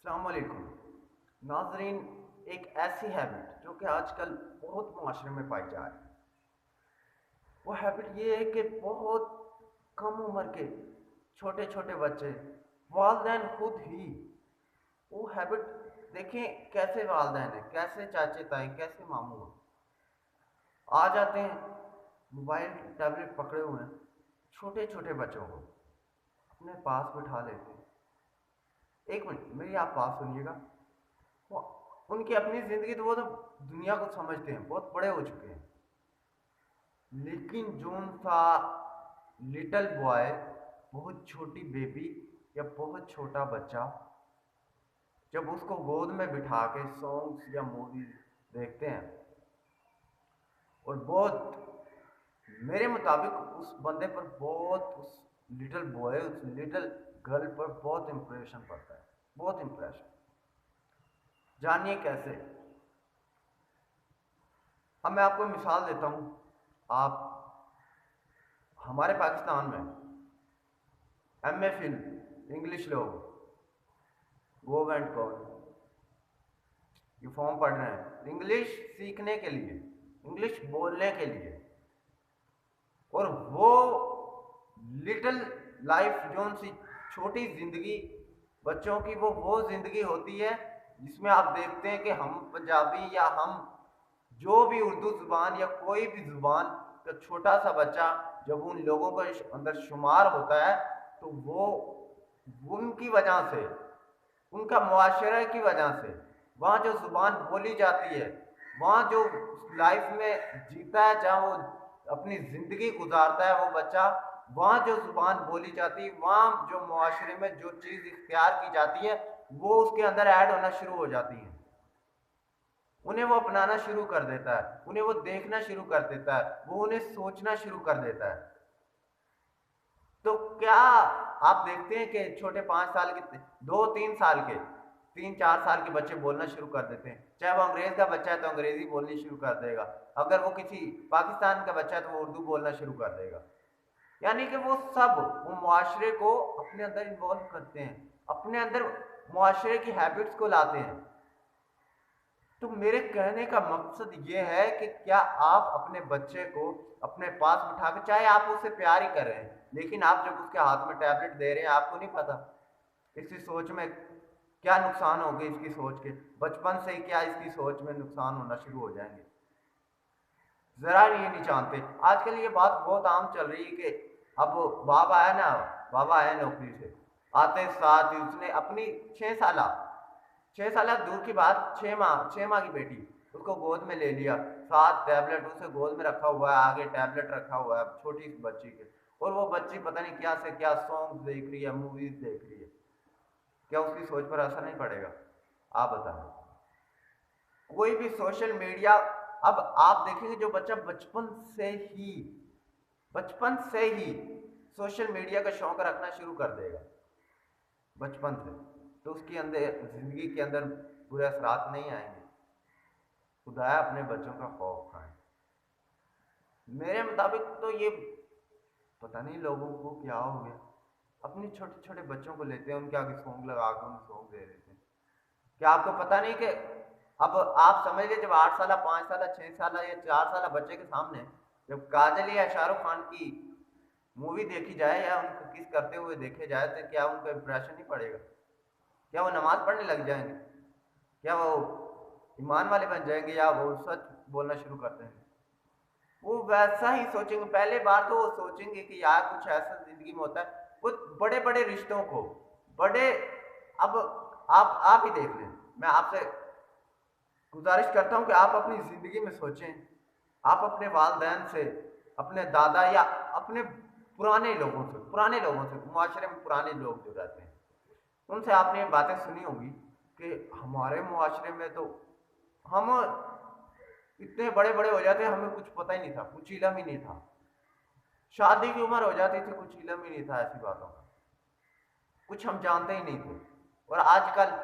السلام علیکم ناظرین، ایک ایسی ہیبٹ جو کہ آج کل بہت معاشرے میں پائی جا رہی ہے، وہ ہیبٹ یہ ہے کہ بہت کم عمر کے چھوٹے چھوٹے بچے، والدین خود ہی وہ ہیبٹ دیکھیں کیسے والدین ہیں، کیسے چاچے تائیں، کیسے ماموں ہیں، آ جاتے ہیں موبائل ٹیبلٹ پکڑے ہوئے ہیں، چھوٹے چھوٹے بچوں کو اپنے پاس بٹھا لیتے ہیں۔ ایک منٹ میری آپ بات سنیے گا۔ وہ ان کی اپنی زندگی تو وہ تو دنیا کو سمجھتے ہیں، بہت بڑے ہو چکے ہیں، لیکن جون سا لٹل بوائے، بہت چھوٹی بیبی یا بہت چھوٹا بچہ جب اس کو گود میں بٹھا کے سانگس یا موویز دیکھتے ہیں، اور بہت میرے مطابق اس بندے پر بہت، us little boy, us little girl پر بہت امپریشن پڑتا ہے، بہت امپریشن۔ جانیے کیسے؟ اب میں آپ کو مثال دیتا ہوں۔ آپ ہمارے پاکستان میں ایم اے فل انگلش لوگ گو اینڈ کون یہ فارم پڑھ رہے ہیں انگلش سیکھنے کے لیے، انگلش بولنے کے لیے، اور وہ لٹل لائف جون سی چھوٹی زندگی بچوں کی، وہ زندگی ہوتی ہے جس میں آپ دیکھتے ہیں کہ ہم پنجابی یا ہم جو بھی اردو زبان یا کوئی بھی زبان کا چھوٹا سا بچہ جب ان لوگوں کا اندر شمار ہوتا ہے تو وہ ان کی وجہ سے، ان کا معاشرے کی وجہ سے، وہاں جو زبان بولی جاتی ہے، وہاں جو لائف میں جیتا ہے، جہاں وہ اپنی زندگی گزارتا ہے وہ بچہ، وہاں جو زبان بولی جاتی ہے، وہاں جو معاشرے میں جو چیز اختیار کی جاتی ہے وہ اس کے اندر ایڈ ہونا شروع ہو جاتی ہے، انہیں وہ اپنانا شروع کر دیتا ہے، انہیں وہ دیکھنا شروع کر دیتا ہے، وہ انہیں سوچنا شروع کر دیتا ہے۔ تو کیا آپ دیکھتے ہیں کہ چھوٹے 5 سال کے، 2 3 سال کے، 3 4 سال کے بچے بولنا شروع کر دیتے ہیں، چاہے وہ انگریز کا بچہ ہے تو انگریزی بولنی شروع کر دے گا، اگر وہ کسی پاکستان کا بچہ ہے تو وہ اردو بولنا شروع کر دے گا۔ یعنی کہ وہ سب وہ معاشرے کو اپنے اندر انوالو کرتے ہیں، اپنے اندر معاشرے کی ہیبٹس کو لاتے ہیں۔ تو میرے کہنے کا مقصد یہ ہے کہ کیا آپ اپنے بچے کو اپنے پاس بٹھا کے، چاہے آپ اسے پیار ہی کر رہے ہیں، لیکن آپ جب اس کے ہاتھ میں ٹیبلٹ دے رہے ہیں آپ کو نہیں پتا اس کی سوچ میں کیا نقصان ہوگے، اس کی سوچ کے بچپن سے ہی کیا اس کی سوچ میں نقصان ہونا شروع ہو جائیں گے، ذرا یہ نہیں جانتے۔ آج کل یہ بات بہت عام چل رہی ہے کہ اب بابا آیا نا، بابا آیا نوکری سے، آتے ساتھ ہی اس نے اپنی 6 سالہ، 6 سالہ دور کی بات، 6 ماہ کی بیٹی اس کو گود میں لے لیا، ساتھ ٹیبلٹ اسے گود میں رکھا ہوا ہے، آگے ٹیبلٹ رکھا ہوا ہے چھوٹی سی بچی کے، اور وہ بچی پتہ نہیں کیا سے کیا سانگ دیکھ رہی ہے، موویز دیکھ رہی ہے۔ کیا اس کی سوچ پر اثر نہیں پڑے گا؟ آپ بتائیں۔ کوئی بھی سوشل میڈیا، اب آپ دیکھیں گے جو بچہ بچپن سے ہی سوشل میڈیا کا شوق رکھنا شروع کر دے گا بچپن سے، تو اس کے اندر زندگی کے اندر برے اثرات نہیں آئیں گے۔ خدایا اپنے بچوں کا خوف کھائیں۔ میرے مطابق تو یہ پتہ نہیں لوگوں کو کیا ہو گیا، اپنے چھوٹے چھوٹے بچوں کو لیتے ہیں، ان کے آگے سونگ لگا کے انہیں سونگ دے دیتے ہیں۔ کیا آپ کو پتہ نہیں کہ اب آپ سمجھ لیں جب 8 سالہ، 5 سالہ، 6 سالہ یا 4 سالہ بچے کے سامنے جب کاجل یا شاہ رخ خان کی مووی دیکھی جائے یا ان کو کس کرتے ہوئے دیکھے جائے تو کیا ان کا امپریشن نہیں پڑے گا؟ کیا وہ نماز پڑھنے لگ جائیں گے؟ کیا وہ ایمان والے بن جائیں گے یا وہ سچ بولنا شروع کر دیں گے؟ وہ ویسا ہی سوچیں گے، پہلے بار تو وہ سوچیں گے کہ یار کچھ ایسا زندگی میں ہوتا ہے، کچھ بڑے بڑے رشتوں کو، بڑے، اب آپ ہی دیکھ لیں، میں آپ سے گزارش کرتا ہوں کہ آپ اپنی زندگی میں سوچیں، آپ اپنے والدین سے، اپنے دادا یا اپنے پرانے لوگوں سے معاشرے میں پرانے لوگ جو رہتے ہیں ان سے آپ نے یہ باتیں سنی ہوگی کہ ہمارے معاشرے میں تو ہم اتنے بڑے بڑے ہو جاتے ہیں، ہمیں کچھ پتہ ہی نہیں تھا، کچھ علم ہی نہیں تھا، شادی کی عمر ہو جاتی تھی کچھ علم ہی نہیں تھا ایسی باتوں کا، کچھ ہم جانتے ہی نہیں تھے۔ اور آج کل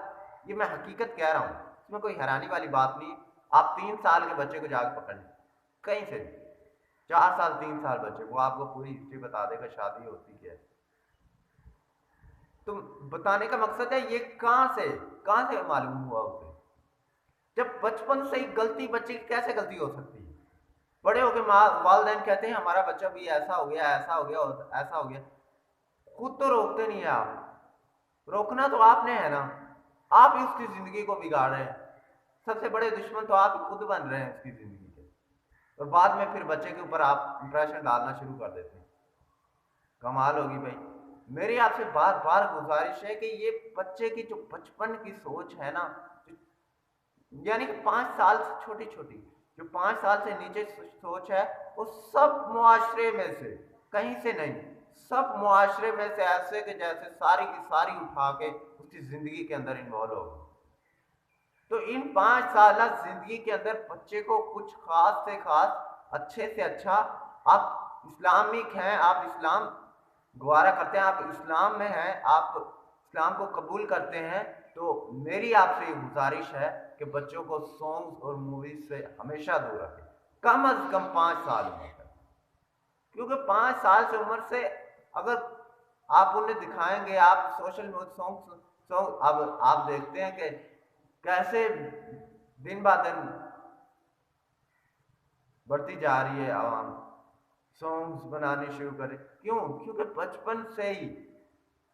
یہ میں حقیقت کہہ رہا ہوں، اس میں کوئی حیرانی والی بات نہیں۔ آپ 3 سال کے بچے کو جا کے پکڑ لیں، کہیں سے بھی، 4 سال 3 سال بچے، وہ آپ کو پوری ہسٹری بتا دے گا شادی ہوتی کیا ہے۔ تو بتانے کا مقصد ہے یہ کہاں سے معلوم ہوا اسے؟ جب بچپن سے ہی غلطی، بچے کی کیسے غلطی ہو سکتی ہے؟ بڑے ہو کے والدین کہتے ہیں ہمارا بچہ بھی ایسا ہو گیا، ایسا ہو گیا اور ایسا ہو گیا، خود تو روکتے نہیں ہیں آپ، روکنا تو آپ نے ہے نا، آپ ہی اس کی زندگی کو بگاڑ رہے ہیں، سب سے بڑے دشمن تو آپ ہی خود بن رہے ہیں اس کی زندگی کے، اور بعد میں پھر بچے کے اوپر آپ امپریشن ڈالنا شروع کر دیتے ہیں۔ کمال ہوگی بھائی۔ میری آپ سے بار بار گزارش ہے کہ یہ بچے کی جو بچپن کی سوچ ہے نا، یعنی کہ 5 سال سے چھوٹی چھوٹی، جو 5 سال سے نیچے سوچ ہے، وہ سب معاشرے میں سے، کہیں سے نہیں، سب معاشرے میں سے ایسے کہ جیسے ساری کی ساری اٹھا کے اس کی زندگی کے اندر انوالو ہو۔ تو ان 5 سالہ زندگی کے اندر بچے کو کچھ خاص سے خاص، اچھے سے اچھا، آپ اسلامک ہیں، آپ اسلام گوارا کرتے ہیں، آپ اسلام میں ہیں، آپ اسلام کو قبول کرتے ہیں، تو میری آپ سے یہ گزارش ہے کہ بچوں کو سانگز اور موویز سے ہمیشہ دور رکھیں، کم از کم 5 سال عمر تک، کیونکہ 5 سال سے عمر سے اگر آپ انہیں دکھائیں گے، آپ سوشل سانگ، اب آپ دیکھتے ہیں کہ کیسے دن بہ دن بڑھتی جا رہی ہے عوام، سانگز بنانے شروع کرے، کیوں؟ کیونکہ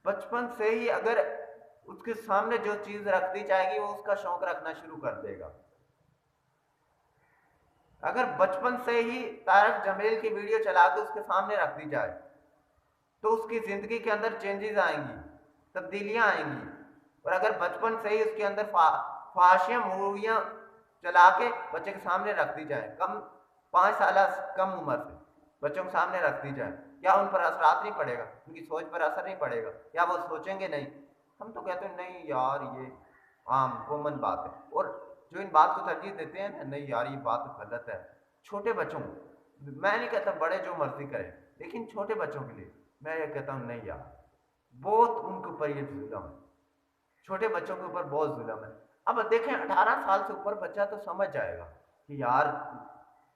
بچپن سے ہی اگر اس کے سامنے جو چیز رکھ دی جائے گی وہ اس کا شوق رکھنا شروع کر دے گا۔ اگر بچپن سے ہی طارق جمیل کی ویڈیو چلا کے اس کے سامنے رکھ دی جائے تو اس کی زندگی کے اندر چینجز آئیں گی، تبدیلیاں آئیں گی، اور اگر بچپن سے ہی اس کے اندر فحاشیاں موویاں چلا کے بچے کے سامنے رکھ دی جائیں، 5 سالہ کم عمر سے بچوں کے سامنے رکھ دی جائیں، کیا ان پر اثرات نہیں پڑے گا؟ ان کی سوچ پر اثر نہیں پڑے گا؟ کیا وہ سوچیں گے نہیں؟ ہم تو کہتے ہیں نہیں یار یہ عام کامن بات ہے، اور جو ان بات کو ترجیح دیتے ہیں نہیں یار یہ بات تو غلط ہے، چھوٹے بچوں، میں نہیں کہتا بڑے جو مرضی کریں، لیکن چھوٹے بچوں کے لیے میں یہ کہتا ہوں نہیں یار، بہت ان کے اوپر یہ ظلم ہے، چھوٹے بچوں کے اوپر بہت ظلم ہے۔ اب دیکھیں 18 سال سے اوپر بچہ تو سمجھ جائے گا کہ یار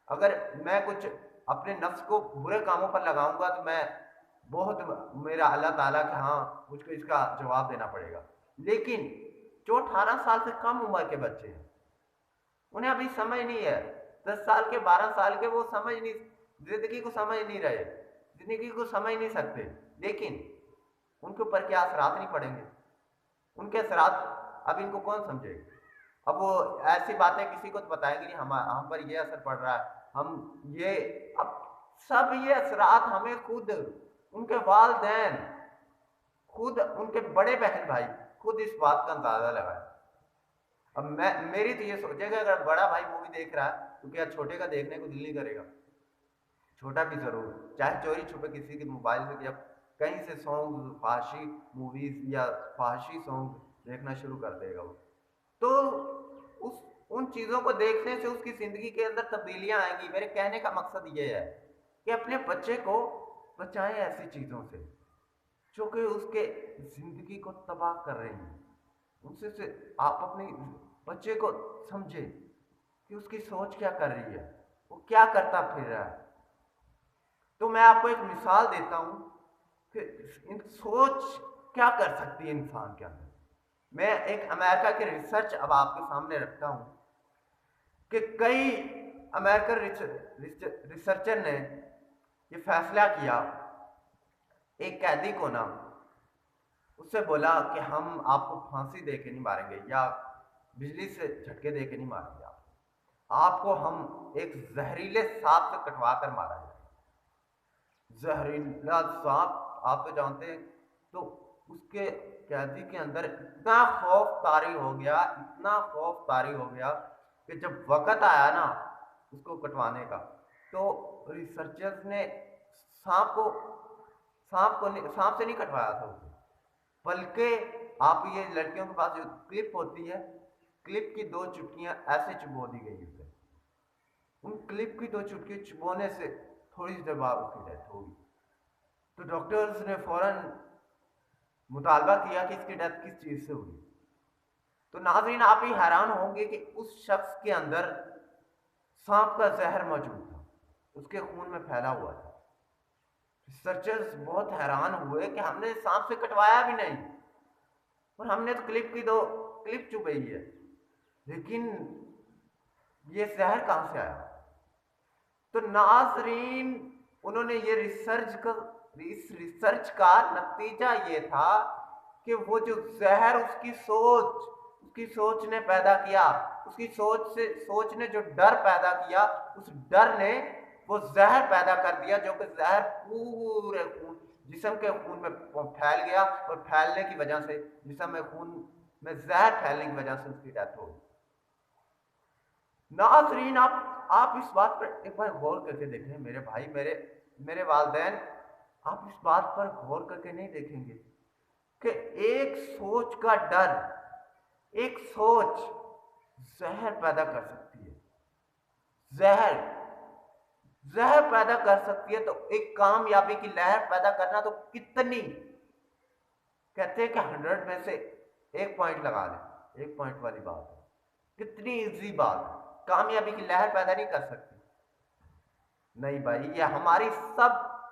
اگر میں کچھ اپنے نفس کو برے کاموں پر لگاؤں گا تو میں بہت، میرا اللہ تعالیٰ کہ ہاں مجھ کو اس کا جواب دینا پڑے گا، لیکن جو 18 سال سے کم عمر کے بچے ہیں انہیں ابھی سمجھ نہیں ہے، 10 سال کے 12 سال کے، وہ سمجھ نہیں، زندگی کو سمجھ نہیں رہے، زندگی کو سمجھ نہیں سکتے، لیکن ان کے اوپر کیا اثرات نہیں پڑیں گے؟ ان کے اثرات اب ان کو کون سمجھے گا؟ اب وہ ایسی باتیں کسی کو تو بتائیں گے نہیں ہم پر یہ اثر پڑ رہا ہے، ہم یہ، اب سب یہ اثرات ہمیں خود، ان کے والدین، خود ان کے بڑے بہن بھائی خود اس بات کا اندازہ لگائے۔ اب میری تو یہ سوچے گا اگر بڑا بھائی مووی دیکھ رہا ہے تو کیا چھوٹے کا دیکھنے کو دل نہیں کرے گا؟ چھوٹا بھی ضرور، چاہے چوری چھپے کسی کے موبائل سے یا کہیں سے سانگ، فحاشی موویز یا فحاشی سانگ دیکھنا شروع کر دے گا وہ، تو اس ان چیزوں کو دیکھنے سے اس کی زندگی کے اندر تبدیلیاں آئیں گی۔ میرے کہنے کا مقصد یہ ہے کہ اپنے بچے کو بچائیں ایسی چیزوں سے جو کہ اس کے زندگی کو تباہ کر رہی ہیں، ان سے آپ اپنے بچے کو سمجھے کہ اس کی سوچ کیا کر رہی ہے، وہ کیا کرتا پھر رہا ہے۔ تو میں آپ کو ایک مثال دیتا ہوں کہ سوچ کیا کر سکتی ہے انسان کے اندر۔ میں ایک امریکہ کے ریسرچ اب آپ کے سامنے رکھتا ہوں کہ کئی امریکن ریسرچر نے یہ فیصلہ کیا، ایک قیدی کو نا اس سے بولا کہ ہم آپ کو پھانسی دے کے نہیں ماریں گے یا بجلی سے جھٹکے دے کے نہیں ماریں گے، آپ کو ہم ایک زہریلے سانپ سے کٹوا کر مارا جائے، زہریلا سانپ آپ تو جانتے ہیں۔ تو اس کے قیدی کے اندر اتنا خوف طاری ہو گیا، اتنا خوف طاری ہو گیا کہ جب وقت آیا نا اس کو کٹوانے کا تو ریسرچرز نے سانپ کو سانپ سے نہیں کٹوایا تھا اسے، بلکہ آپ یہ لڑکیوں کے پاس جو کلپ ہوتی ہے، کلپ کی 2 چٹکیاں ایسے چبو دی گئی اسے، ان کلپ کی 2 چٹکی چبونے سے تھوڑی سی دیر بعد اس کی ڈیتھ ہوگی۔ تو ڈاکٹرز نے فوراً مطالبہ کیا کہ اس کی ڈیتھ کس چیز سے ہوئی۔ تو ناظرین آپ ہی حیران ہوں گے کہ اس شخص کے اندر سانپ کا زہر موجود تھا، اس کے خون میں پھیلا ہوا تھا۔ ریسرچرز بہت حیران ہوئے کہ ہم نے سانپ سے کٹوایا بھی نہیں، اور ہم نے تو کلپ چبئی ہے، لیکن یہ زہر کہاں سے آیا؟ تو ناظرین، انہوں نے یہ اس ریسرچ کا نتیجہ یہ تھا کہ وہ جو زہر اس کی سوچ نے پیدا کیا، اس کی سوچ نے جو ڈر پیدا کیا، اس ڈر نے وہ زہر پیدا کر دیا، جو کہ زہر پورے جسم کے خون میں پھیل گیا، اور پھیلنے کی وجہ سے جسم میں خون میں زہر پھیلنے کی وجہ سے اس کی ڈیتھ ہو گئی۔ ناظرین، آپ اس بات پر ایک بار غور کر کے دیکھیں، میرے بھائی، میرے والدین، آپ اس بات پر غور کر کے نہیں دیکھیں گے کہ ایک سوچ کا ڈر، ایک سوچ زہر پیدا کر سکتی ہے، زہر پیدا کر سکتی ہے۔ تو ایک کامیابی کی لہر پیدا کرنا تو کتنی، کہتے ہیں کہ 100 میں سے 1 پوائنٹ لگا دیں، 1 پوائنٹ والی بات ہے، کتنی ایزی بات ہے، کامیابی کی لہر پیدا نہیں کر سکتی؟ نہیں بھائی، یہ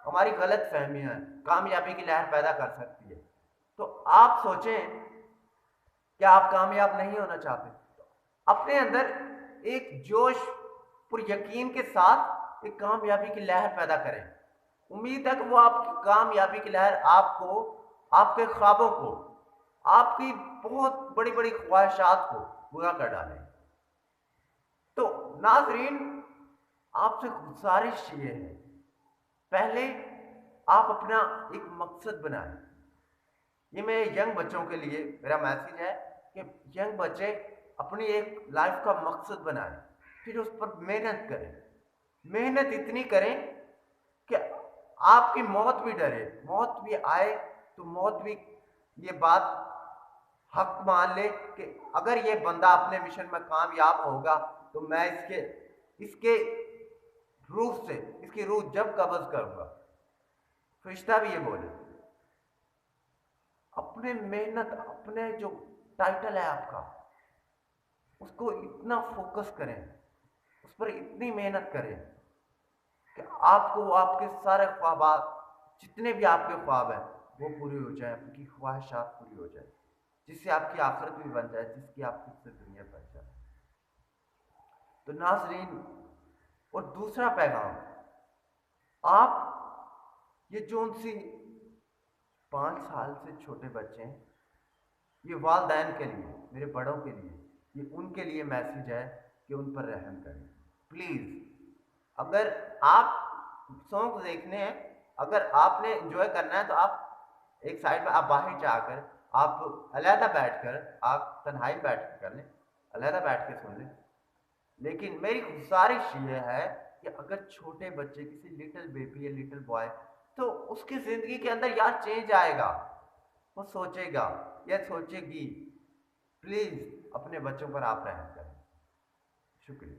ہماری غلط فہمیاں ہیں، کامیابی کی لہر پیدا کر سکتی ہے۔ تو آپ سوچیں، کیا آپ کامیاب نہیں ہونا چاہتے؟ اپنے اندر ایک جوش پر یقین کے ساتھ ایک کامیابی کی لہر پیدا کریں، امید ہے کہ وہ آپ کی کامیابی کی لہر آپ کو، آپ کے خوابوں کو، آپ کی بہت بڑی بڑی خواہشات کو پورا کر ڈالیں۔ تو ناظرین، آپ سے گزارش یہ ہے، پہلے آپ اپنا ایک مقصد بنائیں۔ یہ میرے ینگ بچوں کے لیے میرا میسیج ہے کہ ینگ بچے اپنی ایک لائف کا مقصد بنائیں، پھر اس پر محنت کریں، محنت اتنی کریں کہ آپ کی موت بھی ڈرے، موت بھی آئے تو موت بھی یہ بات حق مان لے کہ اگر یہ بندہ اپنے مشن میں کامیاب ہوگا تو میں اس کے روح سے، اس کی روح جب قبض کروں گا۔ فرشتہ بھی یہ بولے، اپنے محنت، اپنے جو ٹائٹل ہے آپ کا، اس کو اتنا فوکس کریں، اس پر اتنی محنت کریں کہ آپ کو آپ کے سارے خوابات، جتنے بھی آپ کے خواب ہیں، وہ پورے ہو جائیں، آپ کی خواہشات پوری ہو جائیں، جس سے آپ کی آخرت بھی بن جائے، جس کی آپ کی دنیا بن جائے۔ تو ناظرین، اور دوسرا پیغام، آپ یہ جو ان سی 5 سال سے چھوٹے بچے ہیں، یہ والدین کے لیے، میرے بڑوں کے لیے، یہ ان کے لیے میسیج ہے کہ ان پر رحم کریں پلیز۔ اگر آپ سانگ دیکھنے ہیں، اگر آپ نے انجوائے کرنا ہے تو آپ ایک سائڈ میں، آپ باہر جا کر، آپ علیحدہ بیٹھ کر، آپ تنہائی بیٹھ کر لیں، علیحدہ بیٹھ کے سن لیں۔ لیکن میری گزارش یہ ہے کہ اگر چھوٹے بچے، کسی لٹل بیبی یا لٹل بوائے، تو اس کی زندگی کے اندر یار چینج آئے گا، وہ سوچے گا یا سوچے گی، پلیز اپنے بچوں پر آپ رحم کریں۔ شکریہ۔